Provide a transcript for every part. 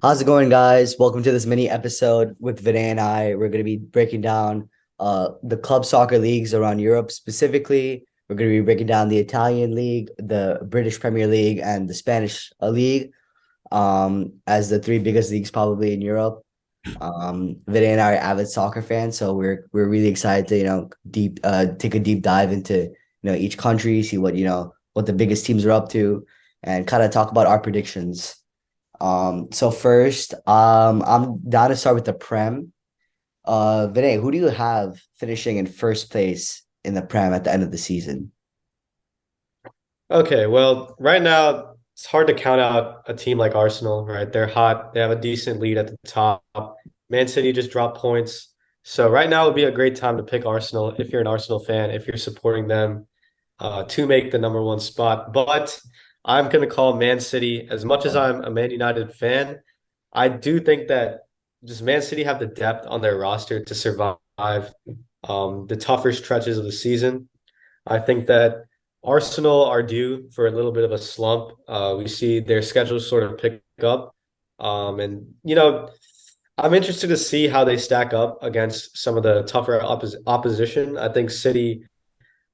How's it going, guys? Welcome to this mini episode with Vinay and I. We're going to be breaking down the club soccer leagues around Europe specifically. We're going to be breaking down the Italian league, the British Premier League, and the Spanish league as the three biggest leagues probably in Europe. Vinay and I are avid soccer fans, so we're really excited to deep take a deep dive into each country, see what the biggest teams are up to, and kind of talk about our predictions. So first, I'm down to start with the Prem. Vinay, who do you have finishing in first place in the Prem at the end of the season? Okay, well, right now it's hard to count out a team like Arsenal, right? They're hot. They have a decent lead at the top. Man City just dropped points. So right now would be a great time to pick Arsenal if you're an Arsenal fan, if you're supporting them to make the number one spot. But I'm going to call Man City, as much as I'm a Man United fan, I do think that just Man City have the depth on their roster to survive the tougher stretches of the season. I think that Arsenal are due for a little bit of a slump. We see their schedule sort of pick up. And I'm interested to see how they stack up against some of the tougher opposition. I think City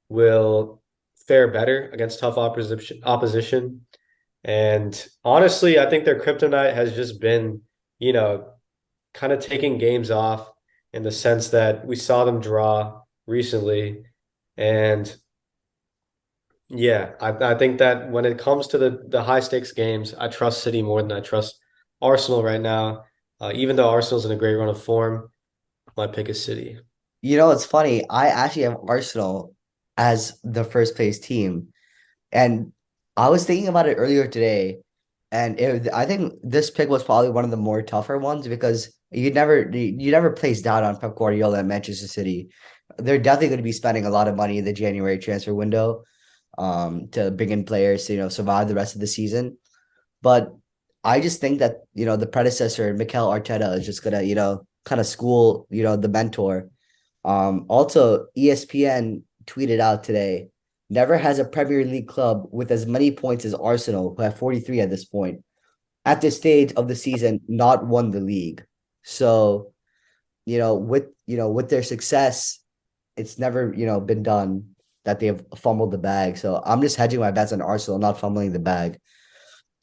will fare better against tough opposition. And honestly, I think their kryptonite has just been, you know, kind of taking games off in the sense that we saw them draw recently. And yeah, I think that when it comes to the high stakes games, I trust City more than I trust Arsenal right now. Even though Arsenal's in a great run of form, my pick is City. It's funny. I actually have Arsenal as the first place team, and I was thinking about it earlier today, and I think this pick was probably one of the more tougher ones because you never place doubt on Pep Guardiola and Manchester City. They're definitely going to be spending a lot of money in the January transfer window, to bring in players to survive the rest of the season. But I just think that the predecessor Mikel Arteta is just gonna kind of school the mentor. Also, ESPN tweeted out today, never has a Premier League club with as many points as Arsenal, who have 43 at this point, at this stage of the season, not won the league. So, with their success, it's never, been done that they have fumbled the bag. So I'm just hedging my bets on Arsenal not fumbling the bag.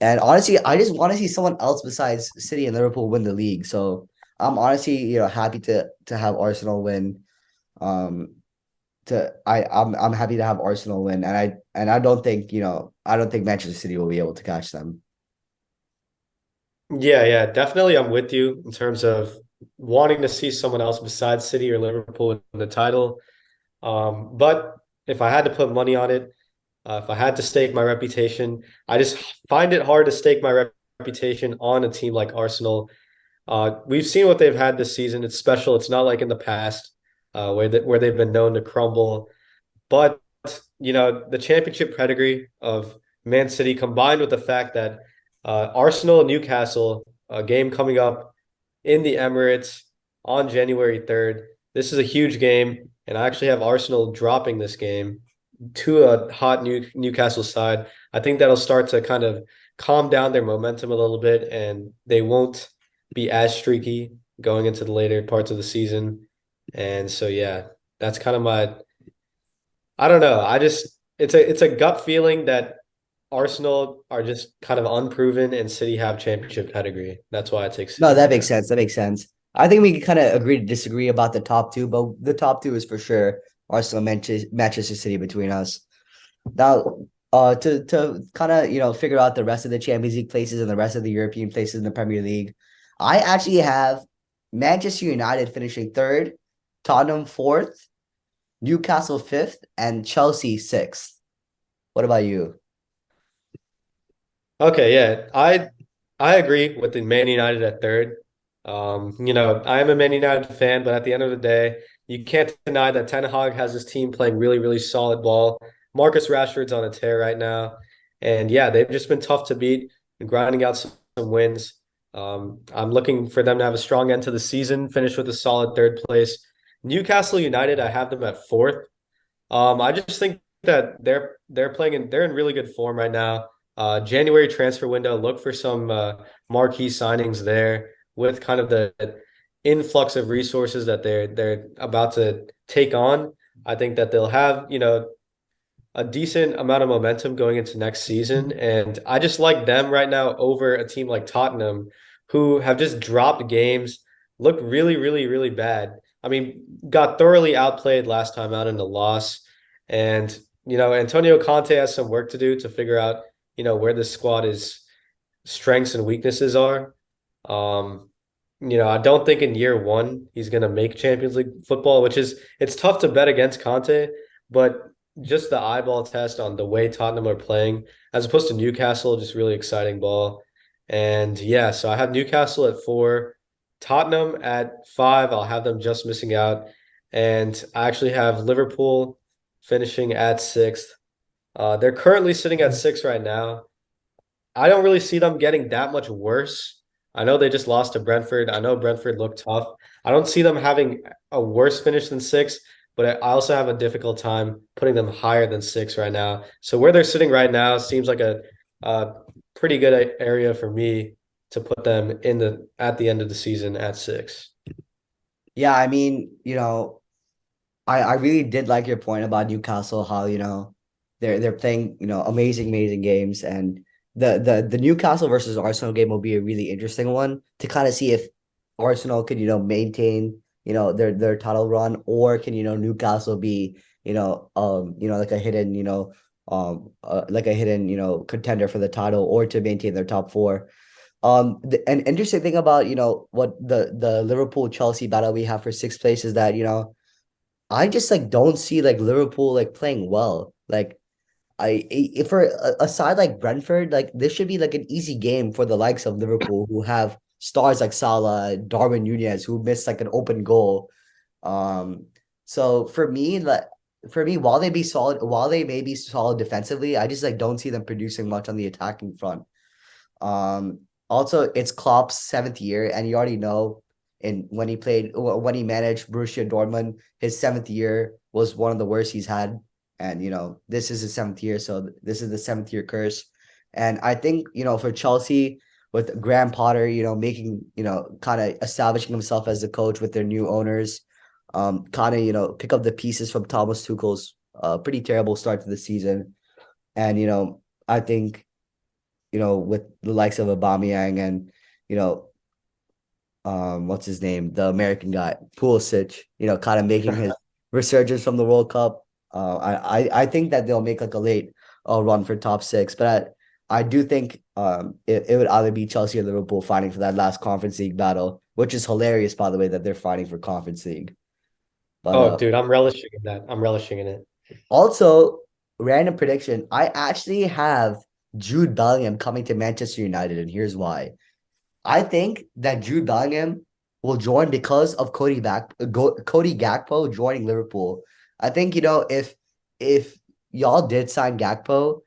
And honestly, I just want to see someone else besides City and Liverpool win the league. So I'm honestly, happy to have Arsenal win. Um, I'm happy to have Arsenal win, and I don't think I don't think Manchester City will be able to catch them. Yeah, yeah, definitely. I'm with you in terms of wanting to see someone else besides City or Liverpool win the title. But if I had to put money on it, if I had to stake my reputation, I just find it hard to stake my reputation on a team like Arsenal. We've seen what they've had this season. It's special. It's not like in the past where they've been known to crumble. But the championship pedigree of Man City combined with the fact that Arsenal and Newcastle, a game coming up in the Emirates on January 3rd. This is a huge game, and I actually have Arsenal dropping this game to a hot Newcastle side. I think that'll start to kind of calm down their momentum a little bit, and they won't be as streaky going into the later parts of the season. And so, yeah, that's kind of my. I don't know. It's a gut feeling that Arsenal are just kind of unproven, and City have championship pedigree. That's why I take No, City. that makes Yeah. sense. That makes sense. I think we can kind of agree to disagree about the top two, but the top two is for sure Arsenal, Manchester City between us. Now, to kind of figure out the rest of the Champions League places and the rest of the European places in the Premier League, I actually have Manchester United finishing third, Tottenham fourth, Newcastle fifth, and Chelsea sixth. What about you? Okay, yeah. I agree with the Man United at third. I am a Man United fan, but at the end of the day, you can't deny that Ten Hag has his team playing really, really solid ball. Marcus Rashford's on a tear right now. And yeah, they've just been tough to beat and grinding out some wins. I'm looking for them to have a strong end to the season, finish with a solid third place. Newcastle United, I have them at fourth. I just think that they're in really good form right now. January transfer window, look for some marquee signings there with kind of the influx of resources that they're about to take on. I think that they'll have, a decent amount of momentum going into next season. And I just like them right now over a team like Tottenham, who have just dropped games, looked really, really, really bad. I mean, got thoroughly outplayed last time out in the loss. And, Antonio Conte has some work to do to figure out, where the squad is strengths and weaknesses are. Um, I don't think in year one he's going to make Champions League football, which is it's tough to bet against Conte, but just the eyeball test on the way Tottenham are playing, as opposed to Newcastle, just really exciting ball. And yeah, so I have Newcastle at 4, Tottenham at 5. I'll have them just missing out, and I actually have Liverpool finishing at 6th. They're currently sitting at 6 right now. I don't really see them getting that much worse. I know they just lost to Brentford. I know Brentford looked tough. I don't see them having a worse finish than 6, but I also have a difficult time putting them higher than 6 right now. So where they're sitting right now seems like a pretty good area for me to put them in the at the end of the season at 6. Yeah, I mean, I really did like your point about Newcastle, how, they're playing, amazing, amazing games. And the Newcastle versus Arsenal game will be a really interesting one to kind of see if Arsenal could, maintain, their title run, or can, Newcastle be, like a hidden, like a hidden, contender for the title, or to maintain their top four. An interesting thing about, what the Liverpool Chelsea battle we have for sixth place is that, I just like don't see like Liverpool like playing well. Like if for a side like Brentford, like this should be like an easy game for the likes of Liverpool, who have stars like Salah, Darwin Nunez, who missed like an open goal. Um, so for me, while they may be solid defensively, I just like don't see them producing much on the attacking front. Um, Also, it's Klopp's seventh year, and you already know, and when he managed Borussia Dortmund, his seventh year was one of the worst he's had. And this is his seventh year, so this is the seventh year curse. And I think for Chelsea, with Graham Potter, making kind of establishing himself as the coach with their new owners, kind of pick up the pieces from Thomas Tuchel's pretty terrible start to the season. And I think with the likes of Aubameyang and you know, what's his name, the American guy, Pulisic, kind of making his resurgence from the World Cup. I think that they'll make like a late run for top six, but I do think it would either be Chelsea or Liverpool fighting for that last Conference League battle, which is hilarious, by the way, that they're fighting for Conference League. But Oh, dude, I'm relishing in that. I'm relishing in it. also, random prediction, I actually have Jude Bellingham coming to Manchester United, and here's why. I think that Jude Bellingham will join because of Cody Gakpo joining Liverpool. I think if y'all did sign Gakpo,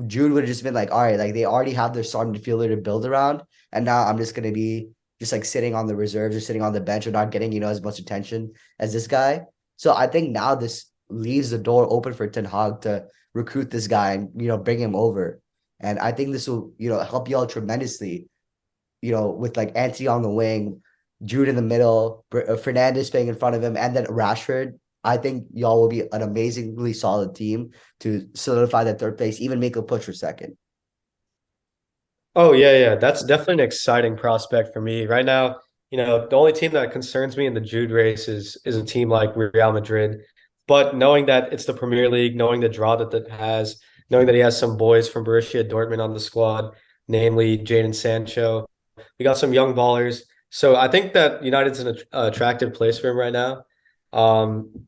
Jude would have just been like, all right, like they already have their starting midfielder to build around, and now I'm just gonna be just like sitting on the reserves or sitting on the bench or not getting as much attention as this guy. So I think now this leaves the door open for Ten Hag to recruit this guy and bring him over, and I think this will help y'all tremendously, with like Anthony on the wing, Jude in the middle, Fernandez playing in front of him, and then Rashford. I think y'all will be an amazingly solid team to solidify that third place, even make a push for second. Oh yeah, yeah. That's definitely an exciting prospect for me. Right now, the only team that concerns me in the Jude race is a team like Real Madrid. But knowing that it's the Premier League, knowing the draw that has, knowing that he has some boys from Borussia Dortmund on the squad, namely Jadon Sancho, we got some young ballers. So I think that United's an attractive place for him right now. Um,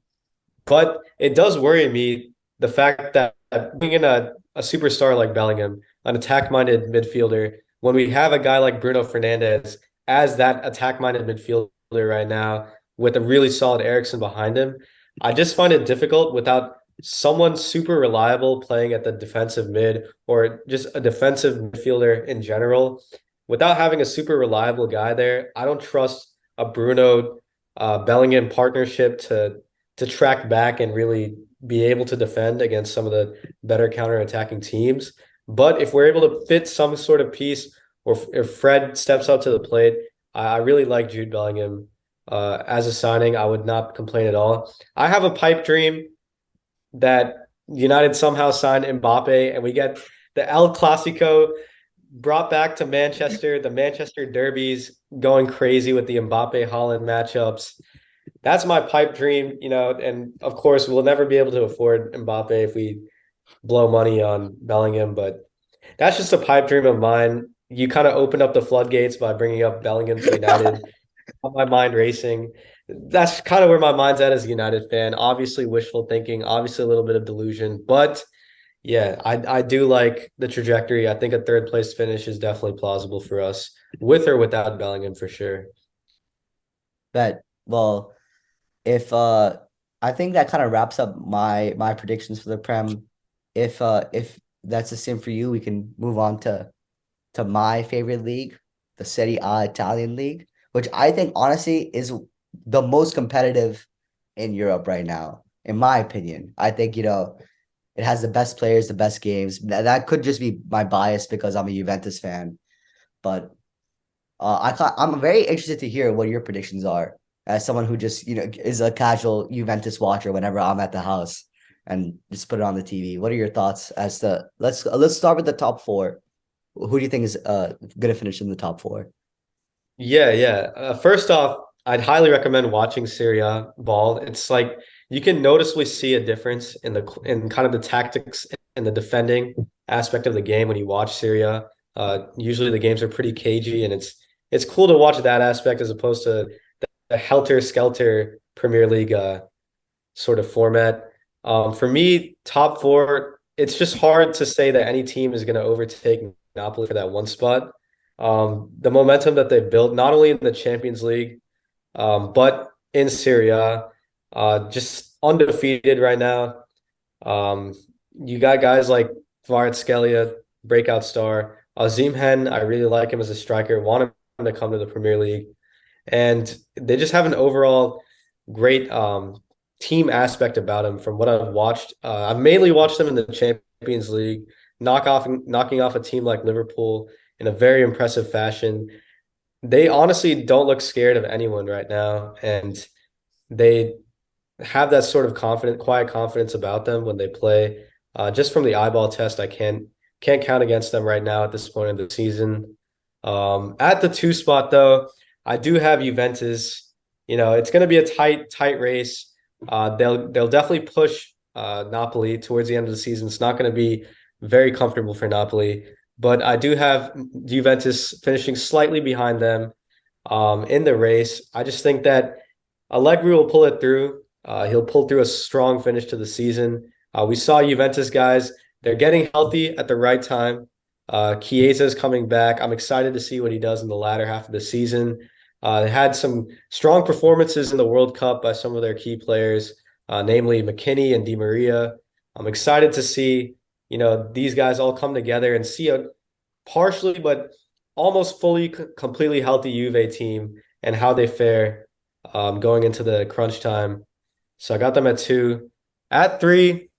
but it does worry me the fact that bringing in a superstar like Bellingham, an attack-minded midfielder, when we have a guy like Bruno Fernandez as that attack-minded midfielder right now with a really solid Ericsson behind him, I just find it difficult without someone super reliable playing at the defensive mid or just a defensive midfielder in general. Without having a super reliable guy there, I don't trust a Bruno Bellingham partnership to track back and really be able to defend against some of the better counterattacking teams. But if we're able to fit some sort of piece, or if Fred steps up to the plate, I really like Jude Bellingham as a signing. I would not complain at all. I have a pipe dream that United somehow signed Mbappe and we get the El Clasico brought back to Manchester, the Manchester derbies going crazy with the Mbappe Holland matchups. That's my pipe dream, and of course we'll never be able to afford Mbappe if we blow money on Bellingham, but that's just a pipe dream of mine. You kind of opened up the floodgates by bringing up Bellingham to United. Got my mind racing. That's kind of where my mind's at as a United fan. Obviously, wishful thinking, obviously, a little bit of delusion. But yeah, I do like the trajectory. I think a third place finish is definitely plausible for us, with or without Bellingham for sure. But well, if I think that kind of wraps up my predictions for the Prem. If that's the same for you, we can move on to my favorite league, the Serie A Italian league, which I think honestly is the most competitive in Europe right now, in my opinion. I think, it has the best players, the best games. That could just be my bias because I'm a Juventus fan, but I'm very interested to hear what your predictions are as someone who just, is a casual Juventus watcher whenever I'm at the house and just put it on the TV. What are your thoughts as to let's start with the top four. Who do you think is gonna finish in the top four? Yeah, yeah. First off, I'd highly recommend watching Serie ball. It's like you can noticeably see a difference in kind of the tactics and the defending aspect of the game when you watch Serie. Usually the games are pretty cagey, and it's cool to watch that aspect as opposed to the helter-skelter Premier League sort of format. For me, top four, it's just hard to say that any team is going to overtake Napoli for that one spot. The momentum that they've built, not only in the Champions League, but in Serie A, just undefeated right now. Um, you got guys like Kvaratskhelia, breakout star. Hen, I really like him as a striker, want him to come to the Premier League. And they just have an overall great team aspect about him from what I've watched. I've mainly watched them in the Champions League, knocking off a team like Liverpool in a very impressive fashion. They honestly don't look scared of anyone right now, and they have that sort of quiet confidence about them when they play. Just from the eyeball test, I can't count against them right now at this point in the season. At the two spot though, I do have Juventus. It's going to be a tight race. They'll definitely push Napoli towards the end of the season. It's not going to be very comfortable for Napoli, but I do have Juventus finishing slightly behind them in the race. I just think that Allegri will pull it through. He'll pull through a strong finish to the season. We saw Juventus guys; they're getting healthy at the right time. Chiesa is coming back. I'm excited to see what he does in the latter half of the season. They had some strong performances in the World Cup by some of their key players, namely McKinney and Di Maria. I'm excited to see, these guys all come together and see a partially but almost fully completely healthy Juve team and how they fare going into the crunch time. So I got them at two. At three,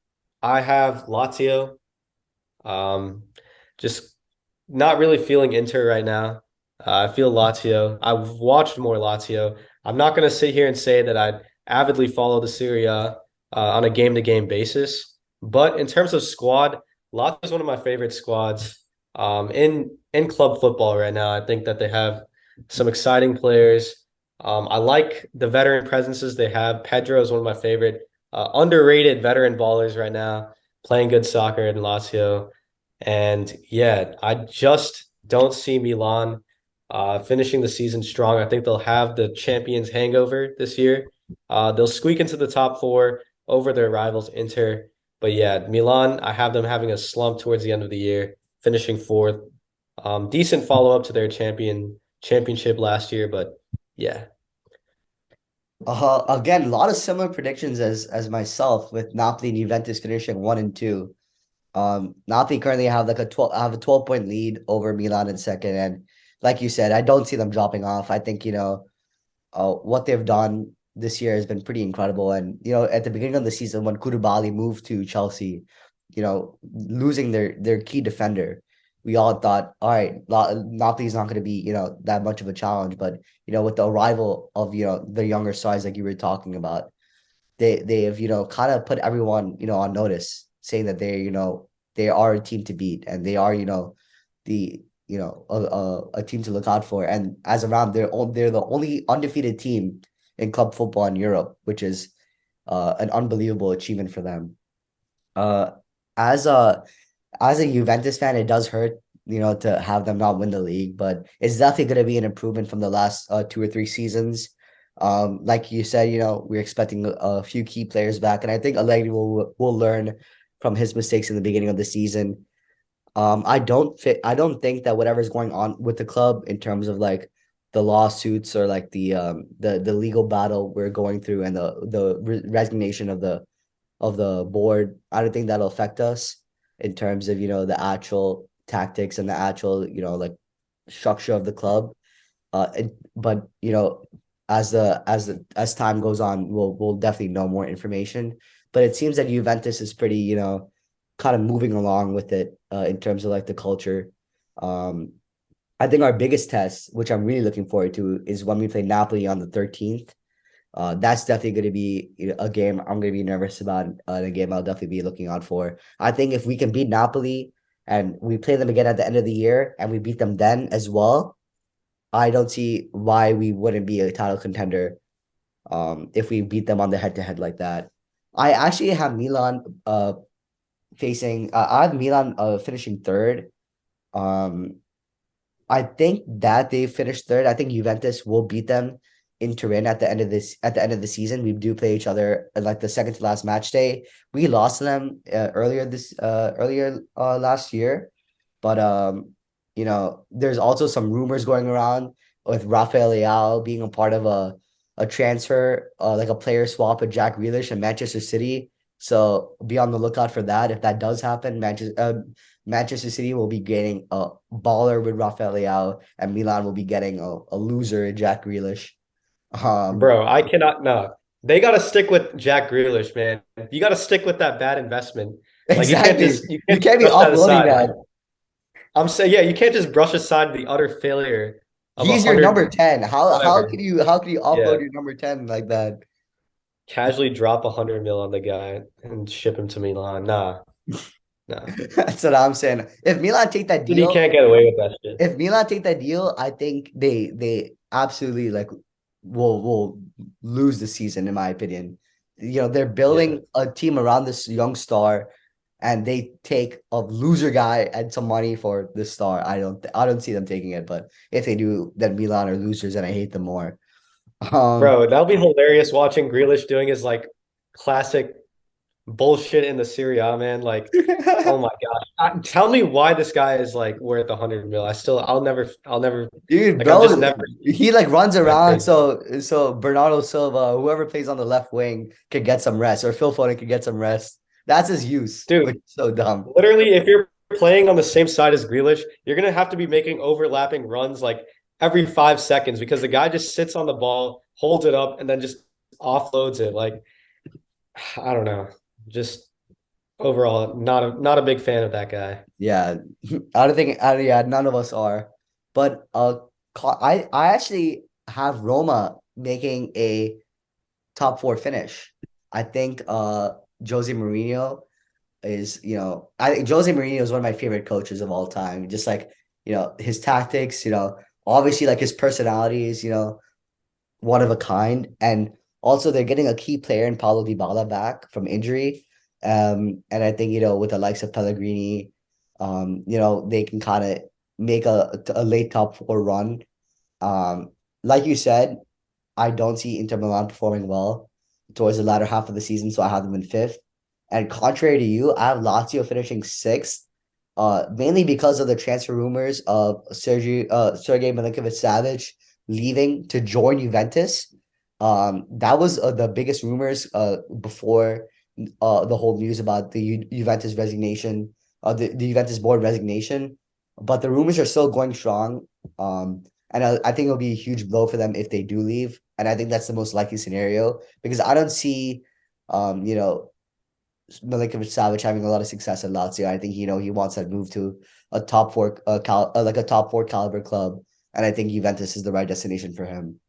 I have Lazio. Um, just not really feeling Inter right now. I feel Lazio. I've watched more Lazio. I'm not going to sit here and say that I avidly follow the Serie on a game-to-game basis, but in terms of squad, Lazio is one of my favorite squads in club football right now. I think that they have some exciting players. I like the veteran presences they have. Pedro is one of my favorite underrated veteran ballers right now, playing good soccer in Lazio. And yeah, I just don't see Milan finishing the season strong. I think they'll have the champions hangover this year. They'll squeak into the top four over their rivals Inter. But yeah, Milan, I have them having a slump towards the end of the year, finishing fourth. Decent follow up to their championship last year, but yeah. Again, a lot of similar predictions as myself with Napoli and Juventus finishing one and two. Napoli currently have a 12-point lead over Milan in second, and like you said, I don't see them dropping off. I think what they've done this year has been pretty incredible. And at the beginning of the season when Koulibaly moved to Chelsea, losing their key defender. We all thought, all right, Napoli's not going to be, that much of a challenge. But, with the arrival of, the younger sides like you were talking about, they have, kind of put everyone, on notice, saying that they are a team to beat and they are, the a team to look out for. And as of round, they're the only undefeated team in club football in Europe, which is an unbelievable achievement for them. Uh, as a Juventus fan, it does hurt, to have them not win the league, but it's definitely going to be an improvement from the last 2 or 3 seasons. Like you said, we're expecting a few key players back, and I think Allegri will learn from his mistakes in the beginning of the season. I don't think that whatever's going on with the club in terms of like the lawsuits or like the legal battle we're going through and the resignation of the board, I don't think that'll affect us in terms of, the actual tactics and the actual, like structure of the club. But as time goes on, we'll definitely know more information. But it seems that Juventus is pretty, kind of moving along with it in terms of like the culture. Um, I think our biggest test, which I'm really looking forward to, is when we play Napoli on the 13th. That's definitely going to be a game I'm going to be nervous about, and a game I'll definitely be looking out for. I think if we can beat Napoli and we play them again at the end of the year and we beat them then as well, I don't see why we wouldn't be a title contender if we beat them on the head to head like that. I actually have Milan I have Milan finishing third. Um I think that they finished third. I think Juventus will beat them in Turin at the end of the season. We do play each other like the second to last match day. We lost to them earlier last year, but there's also some rumors going around with Rafael Leao being a part of a transfer, like a player swap with Jack Grealish and Manchester City. So be on the lookout for that. If that does happen, Manchester City will be getting a baller with Rafael Leao, and Milan will be getting a loser in Jack Grealish. Um, Bro, I cannot no. They got to stick with Jack Grealish, man. You got to stick with that bad investment. Like exactly. you You can't can't be brush that offloading aside. that. I'm saying, yeah, you can't just brush aside the utter failure of a He's your number hundred 10. whatever. How can you Yeah, offload your number 10 like that? casually drop 100 mil on the guy and ship him to Milan. Nah, nah. That's what I'm saying. If Milan take that You deal, can't get away with that shit. I think they absolutely like will lose the season in my opinion. They're Yeah. building a team around this young star, and they take a loser guy and some money for this star. I don't see them taking it, but if they do, then Milan are losers, and I hate them more. Um, Bro, that'll be hilarious watching Grealish doing his like classic bullshit in the Serie A, man. Like, oh my gosh. Tell me why this guy is like worth 100 mil. I'll never, dude, like, I've just bro, never he like runs that around crazy. so Bernardo Silva, whoever plays on the left wing, could get some rest, or Phil Foden could get some rest. That's his use, which Dude, is so dumb. literally, if you're playing on the same side as Grealish, you're gonna have to be making overlapping runs like every 5 seconds because the guy just sits on the ball, holds it up, and then just offloads it. Like, I don't know. Just overall, not a big fan of that guy. Yeah, I don't think, yeah, none of us are. But I actually have Roma making a top four finish. I think Jose Mourinho is, I think Jose Mourinho is one of my favorite coaches of all time. Just like, his tactics, obviously like his personality is, one of a kind. And also they're getting a key player in Paulo Dybala back from injury. And I think, with the likes of Pellegrini, they can kind of make a late top four run. Um, like you said, I don't see Inter Milan performing well towards the latter half of the season, so I have them in fifth. And contrary to you, I have Lazio finishing sixth, mainly because of the transfer rumors of Sergei Milinkovic-Savic leaving to join Juventus. That was the biggest rumors before the whole news about the Juventus resignation, the Juventus board resignation. But the rumors are still going strong. And I think it'll be a huge blow for them if they do leave. And I think that's the most likely scenario because I don't see, um, you know, Milinkovic Savic having a lot of success at Lazio. I think he wants that move to a like a top four caliber club, and I think Juventus is the right destination for him.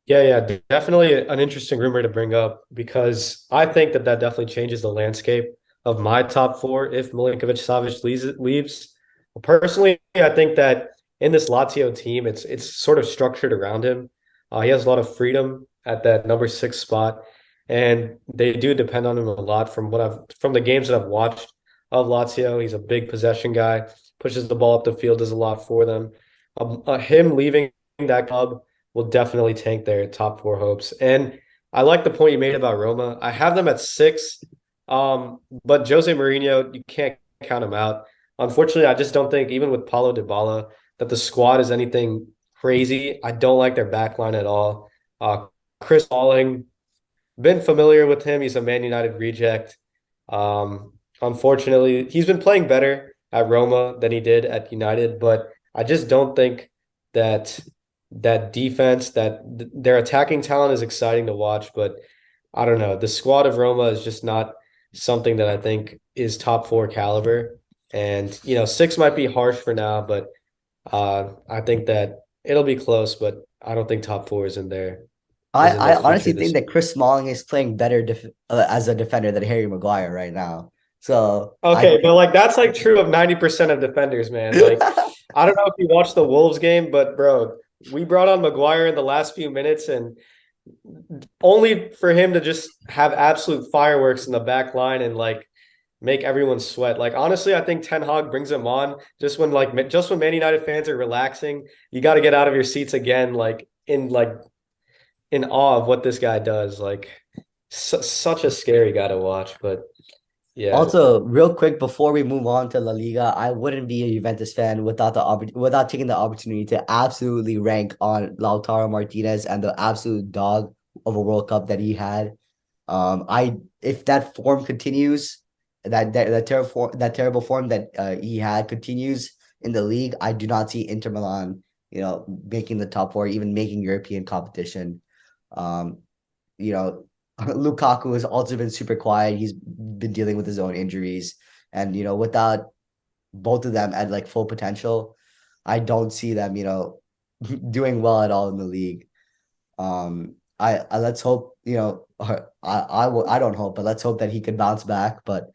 Yeah, yeah, definitely an interesting rumor to bring up because I think that that definitely changes the landscape of my top four if Milinkovic Savic leaves. Personally, I think that in this Lazio team, it's sort of structured around him. He has a lot of freedom at that number six spot, and they do depend on him a lot from the games that I've watched of Lazio. He's a big possession guy, pushes the ball up the field, does a lot for them. Him leaving that club will definitely tank their top four hopes. And I like the point you made about Roma. I have them at six, but Jose Mourinho, you can't count him out. Unfortunately, I just don't think, even with Paulo Dybala, that the squad is anything crazy. I don't like their back line at all. Chris Smalling, been familiar with him. He's a Man United reject. Unfortunately, he's been playing better at Roma than he did at United, but I just don't think that that defense, their attacking talent is exciting to watch, but I don't know. The squad of Roma is just not something that I think is top four caliber. And, six might be harsh for now, but I think that it'll be close, but I don't think top four I is in their I future honestly think this. that Chris Smalling is playing better as a defender than Harry Maguire right now. So I Okay, think but like that's like true of 90% of defenders, man. Like I don't know if you watched the Wolves game, but bro, we brought on Maguire in the last few minutes and only for him to just have absolute fireworks in the back line and like make everyone sweat. Like honestly, I think Ten Hag brings him on just when Man United fans are relaxing, you got to get out of your seats again like in awe of what this guy does. Like such a scary guy to watch, but yeah. Also, real quick before we move on to La Liga, I wouldn't be a Juventus fan without taking the opportunity to absolutely rank on Lautaro Martinez and the absolute dog of a World Cup that he had. I if that form continues, that terrible form that he had continues in the league, I do not see Inter Milan, making the top four, even making European competition. Um, you know, Lukaku has also been super quiet. He's been dealing with his own injuries, and without both of them at like full potential, I don't see them, doing well at all in the league. I let's hope, I don't hope, but let's hope that he can bounce back. But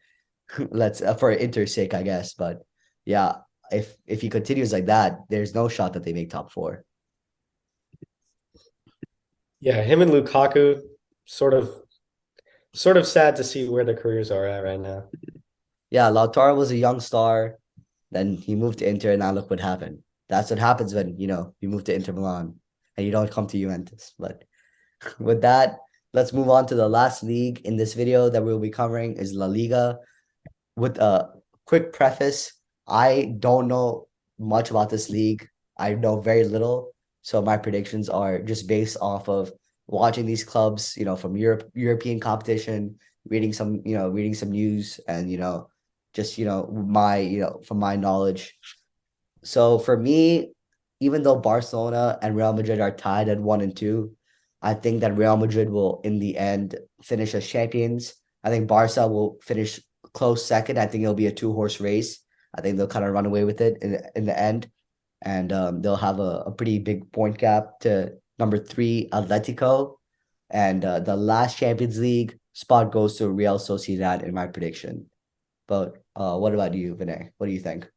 let's for Inter's sake, I guess. But yeah, if he continues like that, there's no shot that they make top four. Yeah, him and Lukaku sort of sort of sad to see where their careers are at right now. Yeah, Lautaro was a young star. Then he moved to Inter, and now look what happened. That's what happens when you move to Inter Milan and you don't come to Juventus. But with that, let's move on to the last league in this video that we'll be covering is La Liga. With a quick preface, I don't know much about this league. I know very little, so my predictions are just based off of watching these clubs, from European competition, reading some news, and just my from my knowledge. So for me, even though Barcelona and Real Madrid are tied at 1 and 2, I think that Real Madrid will in the end finish as champions. I think Barca will finish close second. I think it'll be a two-horse race. I think they'll kind of run away with it in the end, and they'll have a pretty big point gap to number three Atletico, and the last Champions League spot goes to Real Sociedad in my prediction. But what about you, Vinay? What do you think?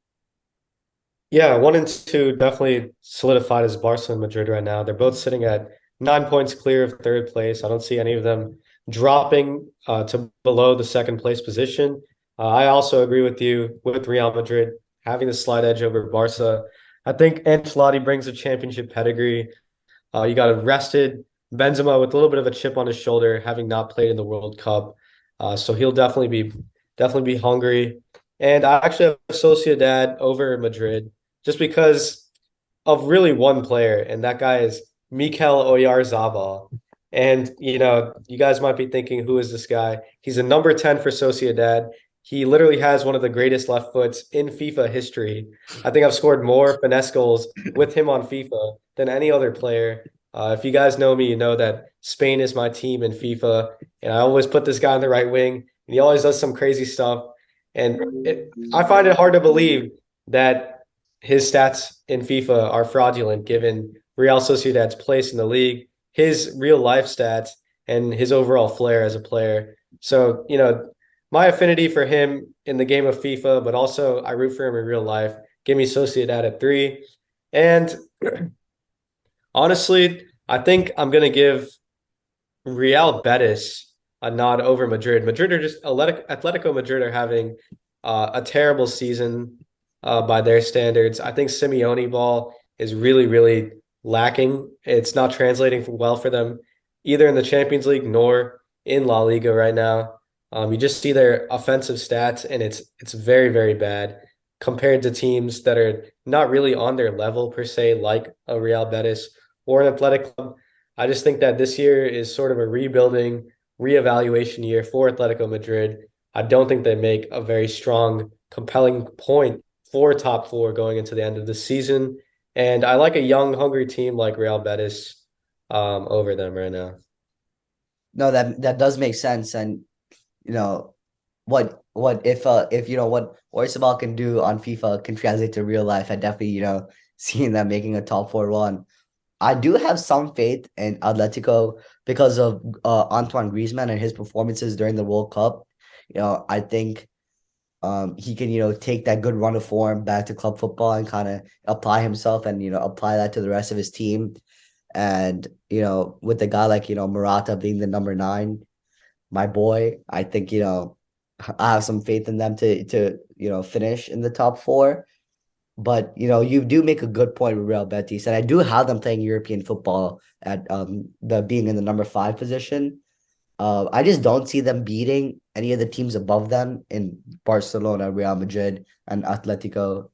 Yeah, one and two definitely solidified as Barca and Madrid right now. They're both sitting at 9 points clear of third place. I don't see any of them dropping to below the second place position. I also agree with you with Real Madrid having the slight edge over Barca. I think Ancelotti brings a championship pedigree. You got a rested Benzema with a little bit of a chip on his shoulder, having not played in the World Cup. So he'll definitely be hungry. And I actually have Sociedad over Madrid just because of really one player, and that guy is Mikel Oyarzabal. And you guys might be thinking, who is this guy? He's a number 10 for Sociedad. He literally has one of the greatest left foots in FIFA history. I think I've scored more finesse goals with him on FIFA than any other player. If you guys know me, you know that Spain is my team in FIFA. and I always put this guy on the right wing, and he always does some crazy stuff. And I find it hard to believe that his stats in FIFA are fraudulent given Real Sociedad's place in the league, his real life stats, and his overall flair as a player. So, my affinity for him in the game of FIFA, but also I root for him in real life. Give me Sociedad at 3. And honestly, I think I'm going to give Real Betis a nod over Madrid. Madrid are just Atletico Madrid are having a terrible season by their standards. I think Simeone ball is really, really lacking. It's not translating well for them either in the Champions League nor in La Liga right now. You just see their offensive stats, and it's very, very bad compared to teams that are not really on their level per se, like a Real Betis or an Athletic Club. I just think that this year is sort of a rebuilding, reevaluation year for Atletico Madrid. I don't think they make a very strong, compelling point for top four going into the end of the season. And I like a young, hungry team like Real Betis over them right now. No, that does make sense. And you know, what if what Orzabal can do on FIFA can translate to real life, I definitely, seeing them making a top four run. I do have some faith in Atletico because of Antoine Griezmann and his performances during the World Cup. I think he can, take that good run of form back to club football and kind of apply himself and, apply that to the rest of his team. And, with a guy like, Murata being the number 9, my boy, I think, I have some faith in them to finish in the top 4. But you do make a good point with Real Betis, and I do have them playing European football at the being in the number 5 position. I just don't see them beating any of the teams above them in Barcelona, Real Madrid, and Atletico.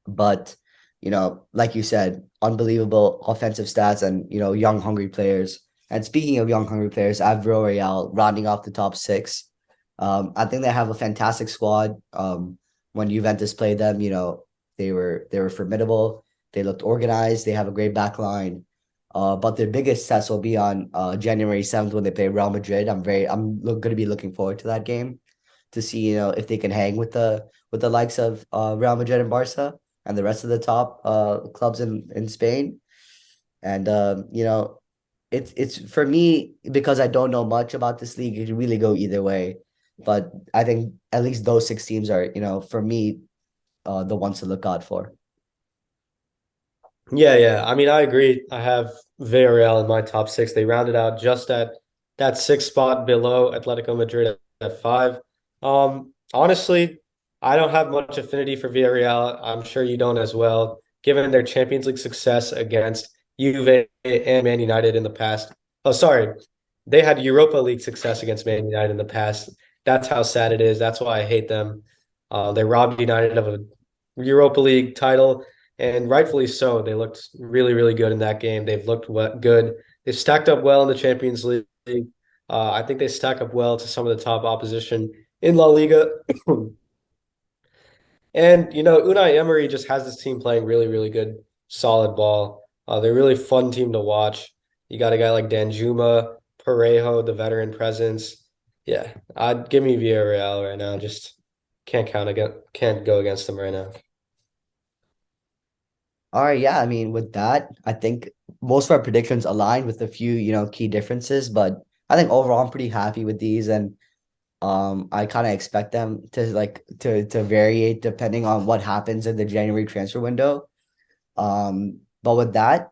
But like you said, unbelievable offensive stats and young hungry players. And speaking of young hungry players, I have Villarreal rounding off the top 6. I think they have a fantastic squad. When Juventus played them, they were formidable. They looked organized. They have a great back line. But their biggest test will be on January 7th when they play Real Madrid. I'm going to be looking forward to that game to see if they can hang with the likes of Real Madrid and Barca and the rest of the top clubs in Spain. And it's for me because I don't know much about this league. It can really go either way, but I think at least those 6 teams are for me the ones to look out for. Yeah, yeah. I mean, I agree. I have Villarreal in my top 6. They rounded out just at that 6th spot below Atletico Madrid at 5. Honestly, I don't have much affinity for Villarreal. I'm sure you don't as well, given their Champions League success against Juve and Man United in the past. Oh, sorry. They had Europa League success against Man United in the past. That's how sad it is. That's why I hate them. They robbed United of a Europa League title, and rightfully so. They looked really, really good in that game. They've looked good. They've stacked up well in the Champions League. I think they stack up well to some of the top opposition in La Liga. And Unai Emery just has this team playing really, really good, solid ball. They're a really fun team to watch. You got a guy like Danjuma, Parejo, the veteran presence. Yeah, I'd give me Villarreal right now. Just can't go against them right now. All right, yeah. I mean, with that, I think most of our predictions align with a few, key differences, but I think overall I'm pretty happy with these, and I kind of expect them to to variate depending on what happens in the January transfer window. But with that,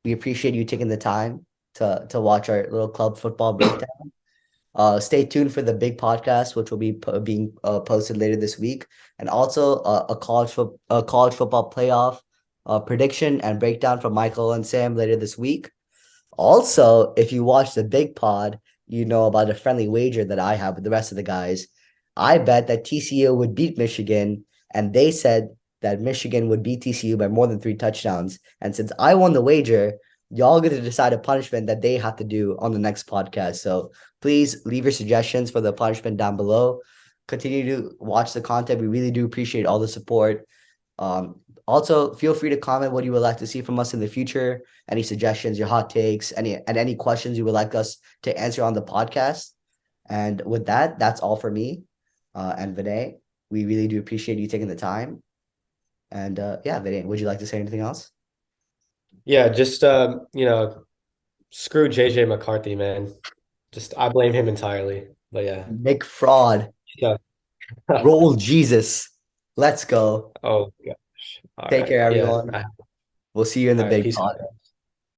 we appreciate you taking the time to watch our little club football breakdown. Stay tuned for the big podcast, which will be being posted later this week, and also a college football playoff prediction and breakdown from Michael and Sam later this week. Also, if you watch the big pod, you know about a friendly wager that I have with the rest of the guys. I bet that TCU would beat Michigan, and they said that Michigan would beat TCU by more than 3 touchdowns. And since I won the wager, y'all get to decide a punishment that they have to do on the next podcast. So please leave your suggestions for the punishment down below. Continue to watch the content. We really do appreciate all the support. Um, Also, feel free to comment what you would like to see from us in the future, any suggestions, your hot takes, any questions you would like us to answer on the podcast. And with that, that's all for me. And Vinay, we really do appreciate you taking the time. And yeah, Vinay, would you like to say anything else? Yeah, just screw JJ McCarthy, man. Just I blame him entirely. But yeah. Nick Fraud, Yeah. roll Jesus. Let's go. Oh gosh. All Take right. care, Yeah. everyone. We'll see you in the All right. big Peace pod. out.